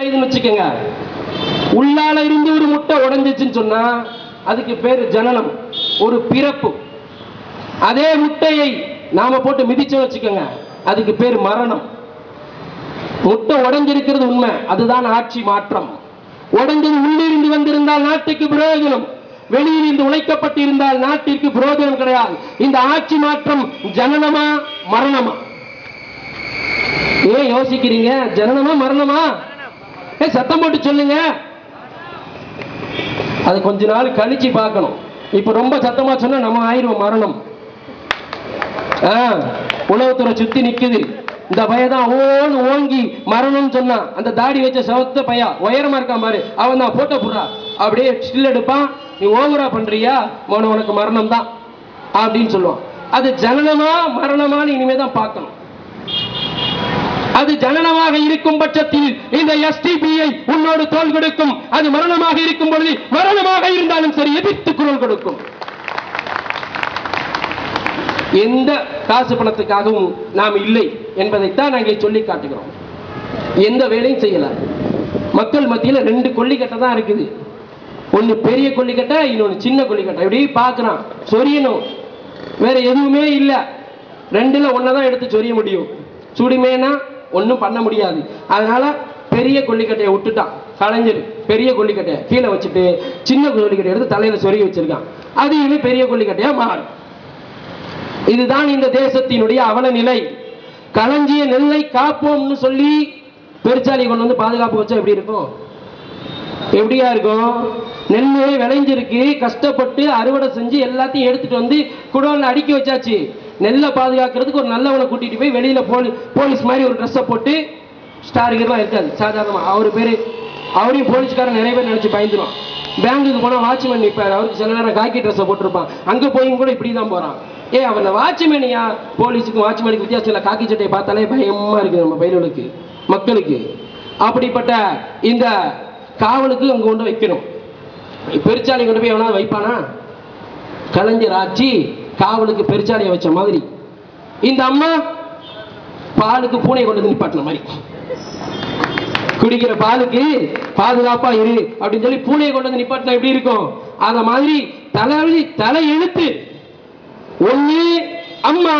உடையுதுன்னு வச்சுக்கோங்க, உள்ளால இருந்து ஒரு முட்டை உடைஞ்சிச்சுன்னு சொன்னா அதுக்கு பேரு ஜனனம், ஒரு பிறப்பு. அதே முட்டையை நாம போட்டு மிதிச்சோம் வச்சுக்கோங்க, அதுக்கு பேரு மரணம். முட்டை உடைஞ்சிருக்கிறது உண்மை, அதுதான் ஆட்சி மாற்றம். உடைஞ்சது உள்ளிருந்து வந்திருந்தால் நாட்டுக்கு பிரயோஜனம், வெளியிலிருந்து உழைக்கப்பட்டிருந்தால் நாட்டிற்கு பிரயோஜனம் கிடையாது. இந்த ஆட்சி மாற்றம் ஜனனமா மரணமா? ஏன் யோசிக்கிறீங்க? ஜனனமா மரணமா? சத்தம் போட்டு சொல்லுங்க. அது கொஞ்ச நாள் கழிச்சு பார்க்கணும். இப்ப ரொம்ப சத்தமா சொன்னா நம்ம ஆயிரம் மரணம். உணவுத்துறை சுத்தி நிக்குது, இந்த பையதான் ஓன்னு ஓங்கி மரணம் சொன்னா, அந்த தாடி வச்ச சவத்த பையா உயரமா இருக்கான் பாரு, அவன் தான் போட்டோ போடுறா, அப்படியே ஸ்டில் எடுப்பான். நீ ஓவரா பண்றியா, உனக்கு மரணம் தான் அப்படின்னு சொல்லுவான். அது ஜனனமா மரணமான்னு இனிமேதான் பார்க்கணும். அது ஜனனமாக இருக்கும் பட்சத்தில் இந்த எஸ்டிபிஐ உன்னோடு தோல் கொடுக்கும். அது மரணமாக இருக்கும் பொழுது மரணமாக இருந்தாலும் சரி எதிர்த்து குரல் கொடுக்கும். எந்த காசு பணத்துக்காகவும் நாம் இல்லை என்பதைத்தான் நாங்கள் சொல்லி காட்டுகிறோம். எந்த வேலையும் செய்யல. மக்கள் மத்தியில் 2 கொல்லிக்கட்டை தான் இருக்குது. ஒன்னு பெரிய கொல்லிக்கட்டை, இன்னொன்னு சின்ன கொல்லிக்கட்டை. இப்படி பார்க்கறான், சொரியணும், வேற எதுவுமே இல்லை. 2ல ஒன்னதான் எடுத்து சொரிய முடியும். சுடிமேனா ஒன்னும் பண்ண முடியாது. அதனால பெரிய கொல்லிக்கட்டையை விட்டுட்டான் கலைஞர். பெரிய கொல்லிக்கட்டையை கீழே வச்சுட்டு சின்ன கொல்லிக்கட்டையை எடுத்து தலையில சொருகி வச்சிருக்கான். அது இனி பெரிய கொல்லிக்கட்டையா மாறும். இதுதான் இந்த தேசத்தினுடைய அவல நிலை. களஞ்சிய நெல்லை காப்போம்னு சொல்லி பெருச்சாலி கொண்டு வந்து பாதுகாப்பு வச்சா எப்படி இருக்கும்? எப்படியா இருக்கும்? நெல்லே விளைஞ்சிருக்கு, கஷ்டப்பட்டு அறுவடை செஞ்சு எல்லாத்தையும் எடுத்துட்டு வந்து குடோன்ல அடுக்கி வச்சாச்சு. நெல்லை பாதுகாக்கிறதுக்கு ஒரு நல்லவனை கூட்டிட்டு போய் வெளியில போலீஸ் மாதிரி ஒரு ட்ரெஸ்ஸை போட்டு, ஸ்டாருக்கெல்லாம் இருக்காது சாதாரணமா, அவரு பேரு அவரையும் போலீஸ்காரன் நிறைய பேர் நினைச்சு பயந்துருவான். பேங்குக்கு போனா வாட்ச்மேன் நிற்பாரு, அவருக்கு சில நேரம் காக்கி ட்ரெஸ்ஸை போட்டிருப்பான். அங்க போய் கூட இப்படிதான் போறான். அவன் வாட்ச்மேனியா? போலீஸுக்கும் வாட்ச்மேனுக்கு வித்தியாசம் இல்லை. காக்கி சட்டையை பார்த்தாலே பயமா இருக்கு நம்ம பயிர்களுக்கு, மக்களுக்கு. அப்படிப்பட்ட இந்த காவலுக்கு அங்க கொண்டு வைக்கணும். பெருச்சாலி கொண்டு போய் எவனா வைப்பானா? கலைஞர் ஆட்சி காவலுக்கு பெருச்சாலியை வச்ச மாதிரி இந்த அம்மா பாலுக்கு பூனை கொண்டு வந்து நிப்பாட்டின மாதிரி, குடிக்கிற பாலுக்கு பாதுகாப்பா இரு அப்படின்னு சொல்லி பூனையை கொண்டு வந்து நிப்பாட்டினா எப்படி இருக்கும்? அத மாதிரி தலை எழுத்து ஒண்ணு அம்மா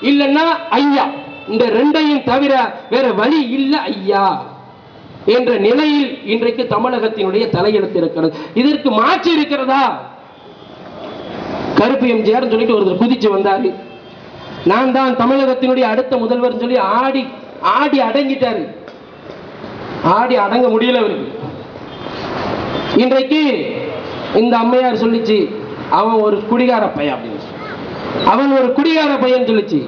இல்லைன்னா ஐயா, இந்த 2ஐயும் தவிர வேற வழி இல்ல ஐயா என்ற நிலையில் இன்றைக்கு தமிழகத்தினுடைய தலையெழுத்து இருக்கிறது. இதற்கு மாற்றி இருக்கிறதா? கருப்பு எம்ஜிஆர் சொல்லிட்டு ஒருத்தர் குதிச்சு வந்தாரு, நான் தான் தமிழகத்தினுடைய அடுத்த முதல்வர் சொல்லி ஆடி ஆடி அடங்கிட்டாரு. ஆடி அடங்க முடியல அவருக்கு. இன்றைக்கு இந்த அம்மையார் சொல்லிச்சு அவன் ஒரு குடிகார பையன் அப்படின்னு, அவன் ஒரு குடிகார பையன் சொல்லிச்சு.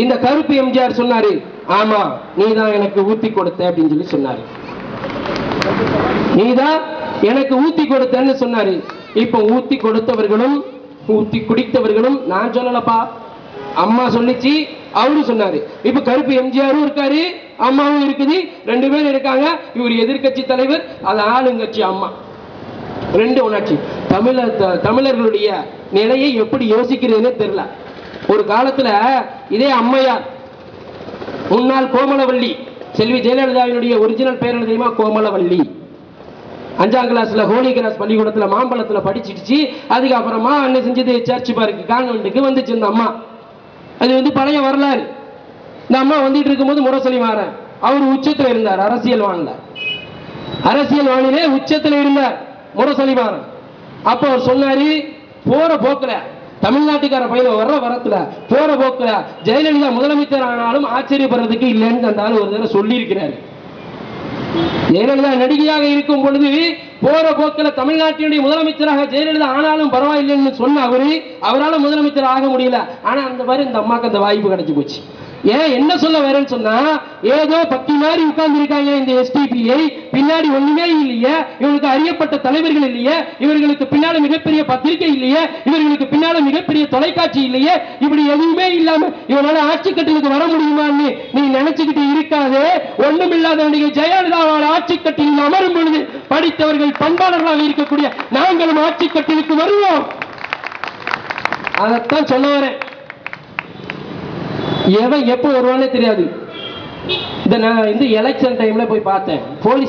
இந்த கருப்பு எம்ஜிஆர் சொன்னாரு, ஆமா நீதான் எனக்கு ஊத்தி கொடுத்த அப்படின்னு சொல்லி சொன்னாரு. நீதான் எனக்கு ஊத்தி கொடுத்தன்னு சொன்னாரு. இப்ப ஊத்தி கொடுத்தவர்களும் ஊத்தி குடித்தவர்களும் நான் சொல்லலப்பா, அம்மா சொல்லிச்சு, அவரு சொன்னாரு. இப்ப கருப்பு எம்ஜிஆரும் இருக்காரு, அம்மாவும் இருக்குது, 2 பேர் இருக்காங்க. இவர் எதிர்கட்சி தலைவர், அது ஆளுங்கட்சி அம்மா, 2 ஒன்னாட்சி. தமிழர்களுடைய நிலையை எப்படி யோசிக்கிறதுன்னு தெரியல. ஒரு காலத்துல இதே அம்மையார், முன்னாள் கோமலவள்ளி, செல்வி ஜெயலலிதாவினுடைய ஒரிஜினல் பேர் தெரியுமா? கோமலவள்ளி. 5ஆம் கிளாஸ்ல ஹோலி கிராஸ் பள்ளிக்கூடத்துல மாம்பழத்துல படிச்சிடுச்சு. அதுக்கப்புறமா என்ன செஞ்சது? சர்ச் பார்க்கு கான்வென்ட்டுக்கு வந்துச்சு இந்த அம்மா. அது வந்து பழைய வரலாறு. இந்த அம்மா வந்துட்டு இருக்கும்போது முரசொலி மாறன் அவர் உச்சத்துல இருந்தார், அரசியல் வானிலே உச்சத்துல இருந்தார் முரசொலி மாறன். அப்ப அவர் சொன்னாரு, போற போக்குல தமிழ்நாட்டுக்கார பையன் வர்ற வரத்துல போற போக்குல ஜெயலலிதா முதலமைச்சர் ஆனாலும் ஆச்சரியப்படுறதுக்கு இல்லைன்னு அந்த ஆள் ஒரு தடவை சொல்லி இருக்கிறாரு. ஜெயலலிதா நடிகையாக இருக்கும் பொழுது போற போக்கில் தமிழ்நாட்டினுடைய முதலமைச்சராக ஜெயலலிதா ஆனாலும் பரவாயில்லைன்னு சொன்ன அவரால் முதலமைச்சர் ஆக முடியல. ஆனா அந்த மாதிரி இந்த அம்மாக்கு அந்த வாய்ப்பு கிடைச்சு போச்சு. ஏன் என்ன சொல்ல வரேன்னு சொன்னா, ஏதோ பக்தி மாதிரி உட்கார்ந்து இருக்காங்க இந்த எஸ்டிபிஐ. பின்னாடி ஒண்ணுமே இல்லையே, இவங்களுக்கு அறியப்பட்ட தலைவர்கள் இல்லையே, இவர்களுக்கு பின்னால மிகப்பெரிய பத்திரிகை இல்லையே, இவர்களுக்கு பின்னால மிகப்பெரிய தொலைக்காட்சி இல்லையே, இப்படி எதுவுமே இல்லாம இவனால ஆட்சி கட்டிலுக்கு வர முடியுமான்னு நீ நினைச்சுக்கிட்டு இருக்காதே. ஒண்ணும் இல்லாத நடிகை ஜெயலலிதாவால் ஆட்சி கட்டில் அமரும் பொழுது படித்தவர்கள் பண்பாளர்களாக இருக்கக்கூடிய நாங்களும் ஆட்சி கட்டிலுக்கு வருவோம். அதைத்தான் சொல்ல வரேன். எவன் எப்போ வருவானே தெரியாது. இந்த எலெக்ஷன் டைம்ல போய் பார்த்தேன், போலீஸ்